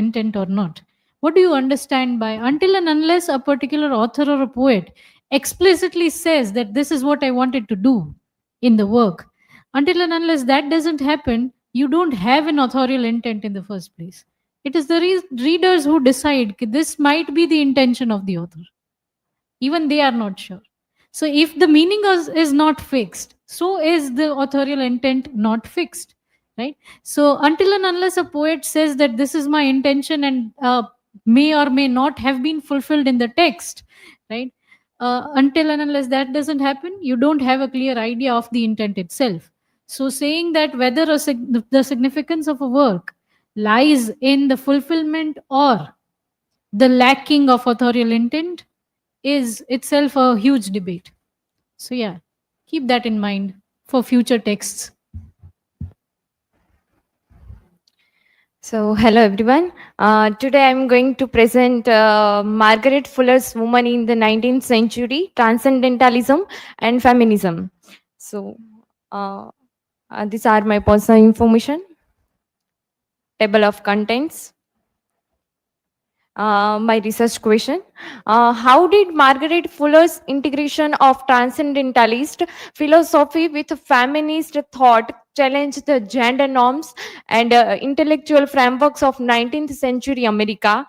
intent or not? What do you understand by until and unless a particular author or a poet explicitly says that this is what I wanted to do in the work? Until and unless that doesn't happen, you don't have an authorial intent in the first place. It is the readers who decide this might be the intention of the author. Even they are not sure. So if the meaning is not fixed, so is the authorial intent not fixed, right? So until and unless a poet says that this is my intention and may or may not have been fulfilled in the text, right? Until and unless that doesn't happen, you don't have a clear idea of the intent itself. So saying that whether the significance of a work lies in the fulfillment or the lacking of authorial intent is itself a huge debate. So, yeah, keep that in mind for future texts. So, hello everyone. Today I'm going to present Margaret Fuller's Woman in the 19th Century, Transcendentalism and Feminism. So, these are my personal information, table of contents. My research question. How did Margaret Fuller's integration of transcendentalist philosophy with feminist thought challenge the gender norms and intellectual frameworks of 19th century America?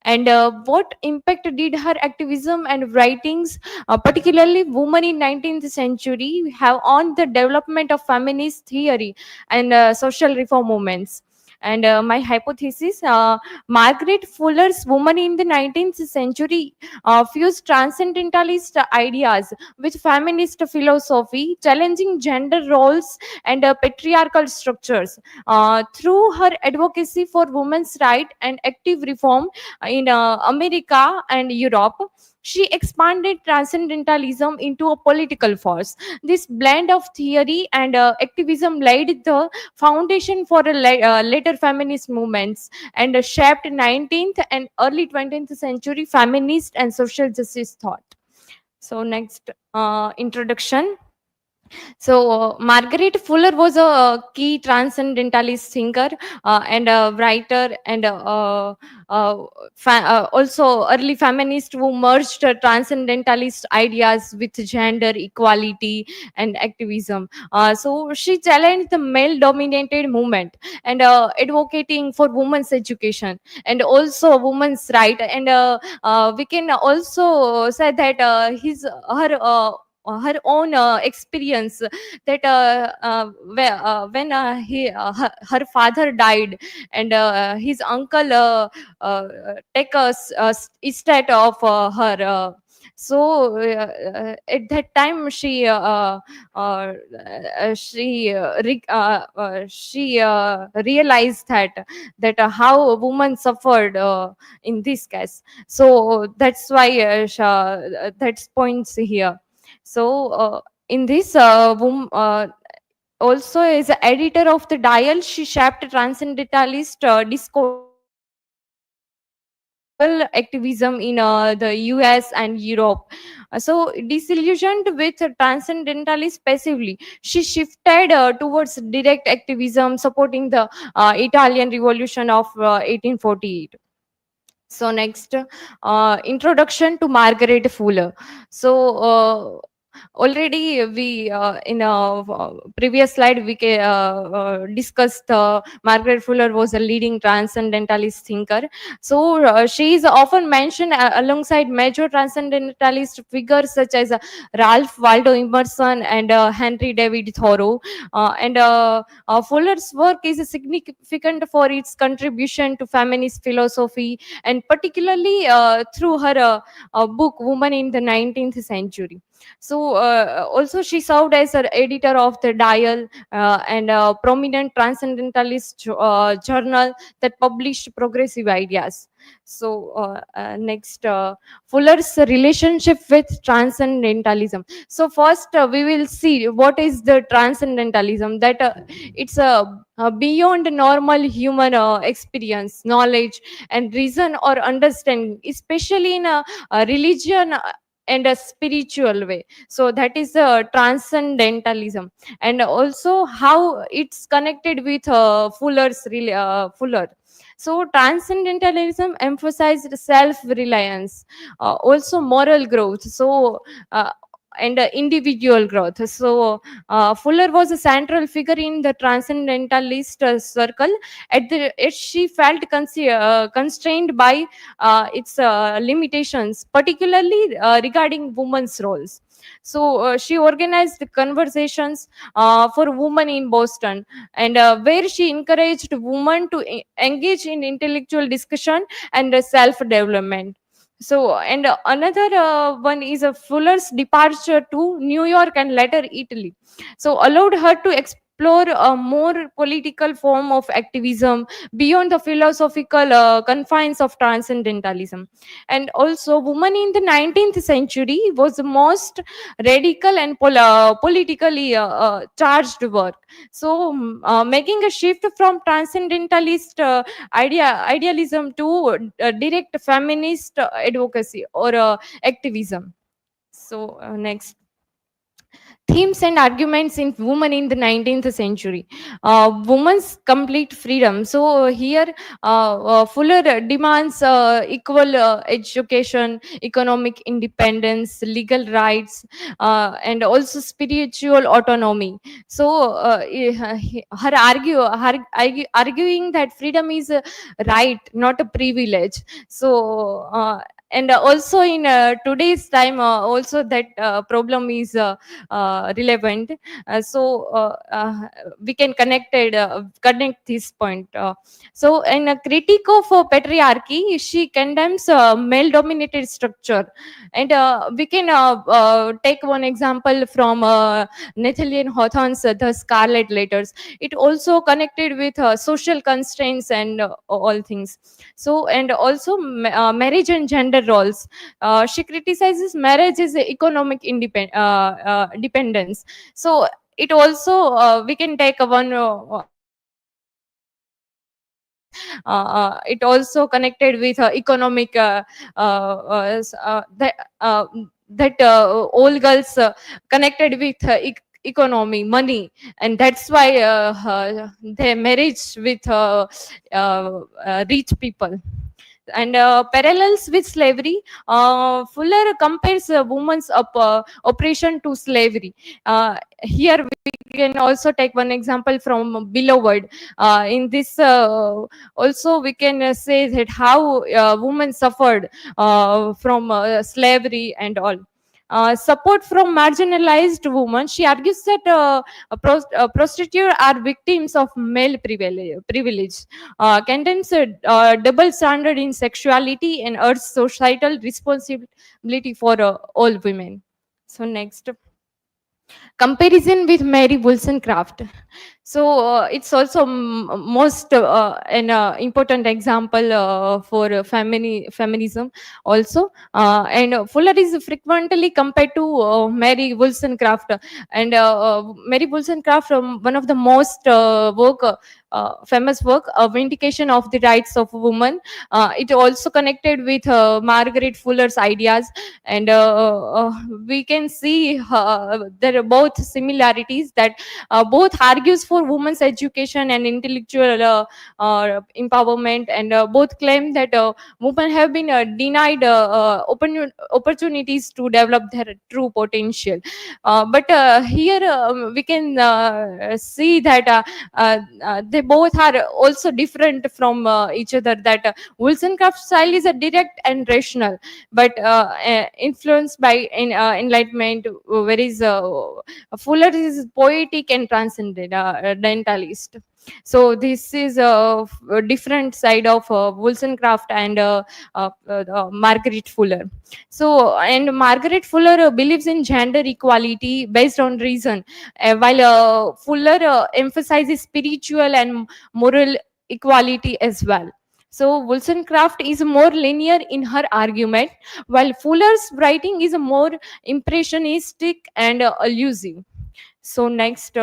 And what impact did her activism and writings, particularly Women in 19th Century, have on the development of feminist theory and social reform movements? And my hypothesis, Margaret Fuller's Woman in the 19th Century fused transcendentalist ideas with feminist philosophy, challenging gender roles and patriarchal structures. Through her advocacy for women's rights and active reform in America and Europe, she expanded transcendentalism into a political force. This blend of theory and activism laid the foundation for later feminist movements and shaped 19th and early 20th century feminist and social justice thought. So next, introduction. So, Margaret Fuller was a key transcendentalist thinker and a writer and also early feminist who merged transcendentalist ideas with gender equality and activism. So, she challenged the male dominated movement and advocating for women's education and also women's right. And we can also say that her own experience that when her father died and his uncle take a estate of her. So at that time she realized that how a woman suffered in this case. So that's why that's points here. So in this also as an editor of the Dial, she shaped transcendentalist discourse activism in the US and Europe. So disillusioned with transcendentalist passively, she shifted towards direct activism, supporting the Italian Revolution of 1848. So next, introduction to Margaret Fuller. So already we in a previous slide we discussed Margaret Fuller was a leading transcendentalist thinker. So she is often mentioned alongside major transcendentalist figures such as Ralph Waldo Emerson and Henry David Thoreau. And Fuller's work is significant for its contribution to feminist philosophy, and particularly through her book Woman in the 19th Century. So also she served as an editor of the Dial and a prominent transcendentalist journal that published progressive ideas. So next, Fuller's relationship with transcendentalism. So first we will see what is the transcendentalism. That it's a beyond normal human experience, knowledge, and reason or understanding, especially in a religion and a spiritual way. So that is transcendentalism, and also how it's connected with Fuller. So transcendentalism emphasized self-reliance, also moral growth. So and individual growth. So Fuller was a central figure in the transcendentalist circle. She felt constrained by its limitations, particularly regarding women's roles. So she organized conversations for women in Boston, and where she encouraged women to engage in intellectual discussion and self development. So, and another one is Fuller's departure to New York and later Italy. So, allowed her to explore a more political form of activism beyond the philosophical confines of transcendentalism. And also, woman in the 19th century was the most radical and politically charged work. So, making a shift from transcendentalist idealism to direct feminist advocacy or activism. So, next, themes and arguments in women in the 19th century. Women's complete freedom. So here Fuller demands equal education, economic independence, legal rights, and also spiritual autonomy. So arguing that freedom is a right, not a privilege. So and also in today's time also that problem is relevant. We can connect this point. So in a critique of patriarchy, she condemns male dominated structure, and we can take one example from Nathaniel Hawthorne's The Scarlet Letters. It also connected with social constraints and all things. So and also marriage and gender roles. She criticizes marriage as a economic dependence. So it also we can take a one it also connected with economic that all girls connected with economy, money, and that's why they marriage with rich people. And parallels with slavery, Fuller compares a woman's oppression to slavery. Here we can also take one example from Beloved. In this also we can say that how women suffered from slavery and all. Support from marginalized women. She argues that prostitutes are victims of male privilege, condemns a double standard in sexuality, and urges societal responsibility for all women. So next, comparison with Mary Wollstonecraft. So it's also most an important example for feminism also. And Fuller is frequently compared to Mary Wollstonecraft. And Mary Wollstonecraft, one of the most famous work, A Vindication of the Rights of Women. It also connected with Margaret Fuller's ideas, and we can see there are both similarities, that both argues for women's education and intellectual empowerment, and both claim that women have been denied opportunities to develop their true potential. But here we can see that they both are also different from each other, that Wollstonecraft style is a direct and rational, but influenced by enlightenment, whereas Fuller is poetic and transcendentalist. So this is a different side of Wollstonecraft and Margaret Fuller. So, and Margaret Fuller believes in gender equality based on reason, while Fuller emphasizes spiritual and moral equality as well. So Wollstonecraft is more linear in her argument, while Fuller's writing is more impressionistic and allusive. So next,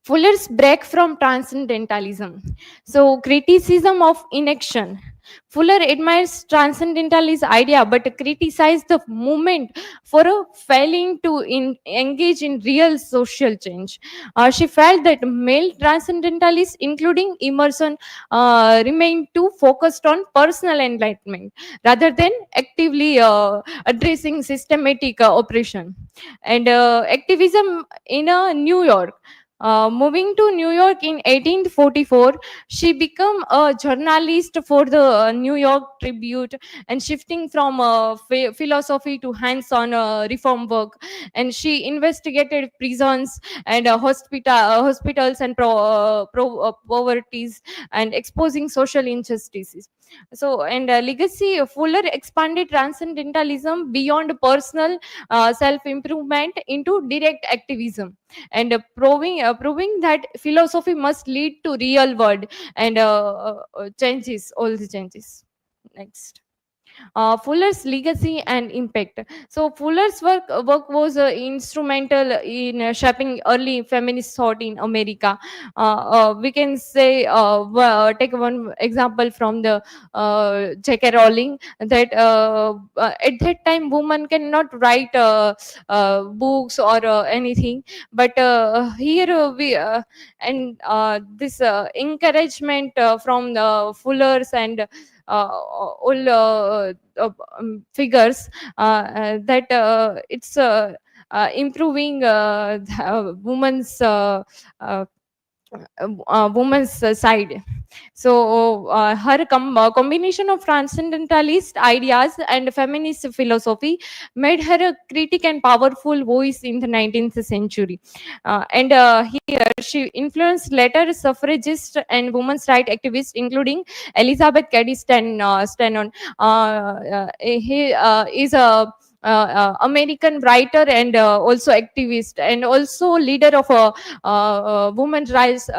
Fuller's break from transcendentalism. So criticism of inaction. Fuller admires transcendentalist idea but criticized the movement for failing to engage in real social change. She felt that male transcendentalists, including Emerson, remained too focused on personal enlightenment rather than actively addressing systematic oppression. And activism in New York. Moving to New York in 1844, she became a journalist for the New York Tribune and shifting from philosophy to hands-on reform work. And she investigated prisons and hospitals and poverties and exposing social injustices. So, and legacy, Fuller expanded transcendentalism beyond personal self-improvement into direct activism and proving that philosophy must lead to real world and changes, all the changes. Next. Fuller's legacy and impact. So Fuller's work was instrumental in shaping early feminist thought in America. We can say, take one example from the J.K. Rowling, that at that time women cannot write books or anything, but here we and this encouragement from the Fullers and all figures that it's improving the women's woman's side. So her combination of transcendentalist ideas and feminist philosophy made her a critic and powerful voice in the 19th century. And here she influenced later suffragists and women's rights activists, including Elizabeth Cady Stanton. He is a American writer and also activist and also leader of a women rights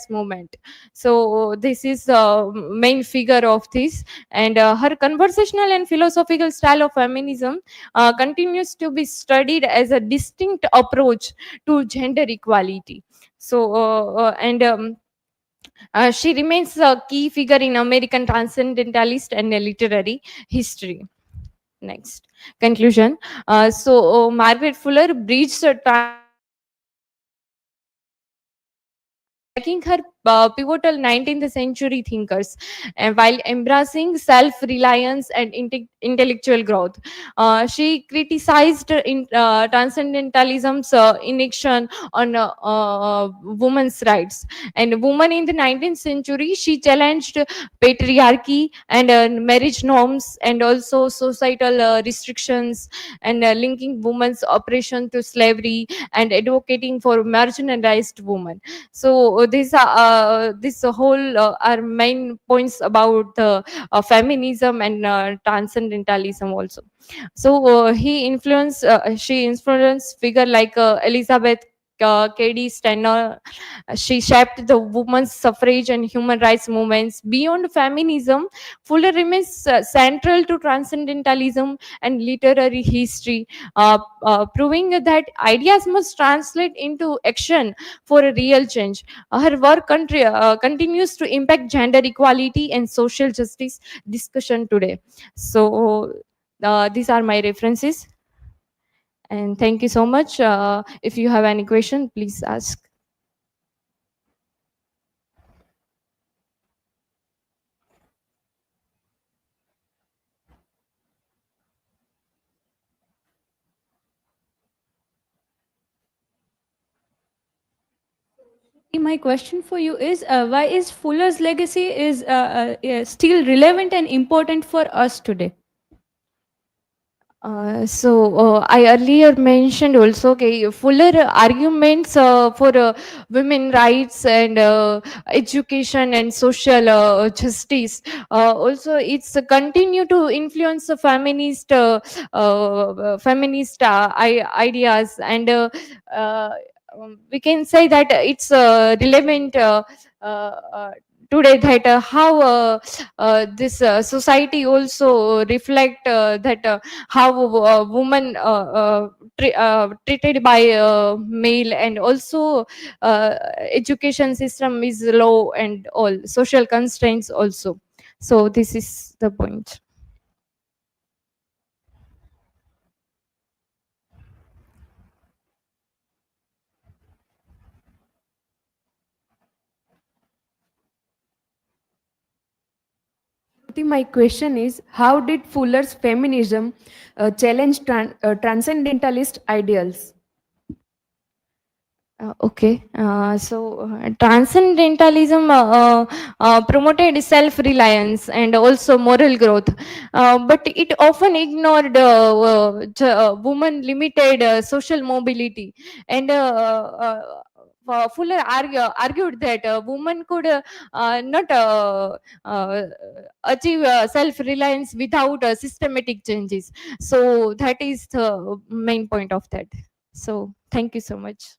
movement. So this is the main figure of this, and her conversational and philosophical style of feminism continues to be studied as a distinct approach to gender equality. So and she remains a key figure in American transcendentalist and literary history. Next. Conclusion. Margaret Fuller bridged transcendentalism and feminist ideas, making her pivotal 19th century thinkers, and while embracing self-reliance and intellectual growth. She criticized transcendentalism's inaction on women's rights. And women in the 19th century, she challenged patriarchy and marriage norms and also societal restrictions, and linking women's oppression to slavery and advocating for marginalized women. So this whole are main points about the feminism and transcendentalism also. So she influenced figure like Elizabeth Cady Stanton. She shaped the women's suffrage and human rights movements. Beyond feminism, Fuller remains central to transcendentalism and literary history, proving that ideas must translate into action for a real change. Her work continues to impact gender equality and social justice discussion today. So these are my references, and thank you so much. If you have any question, please ask. My question for you is, why is Fuller's legacy is still relevant and important for us today? I earlier mentioned also, okay, Fuller arguments for women rights and education and social justice. Also, it's continue to influence the feminist ideas, and we can say that it's relevant today, that how this society also reflect that how women treated by male, and also education system is low and all social constraints also. So this is the point. My question is, how did Fuller's feminism challenge transcendentalist ideals? Okay, so transcendentalism promoted self-reliance and also moral growth, but it often ignored women limited social mobility. And Fuller argued that women could not achieve self-reliance without systematic changes. So that is the main point of that. So thank you so much.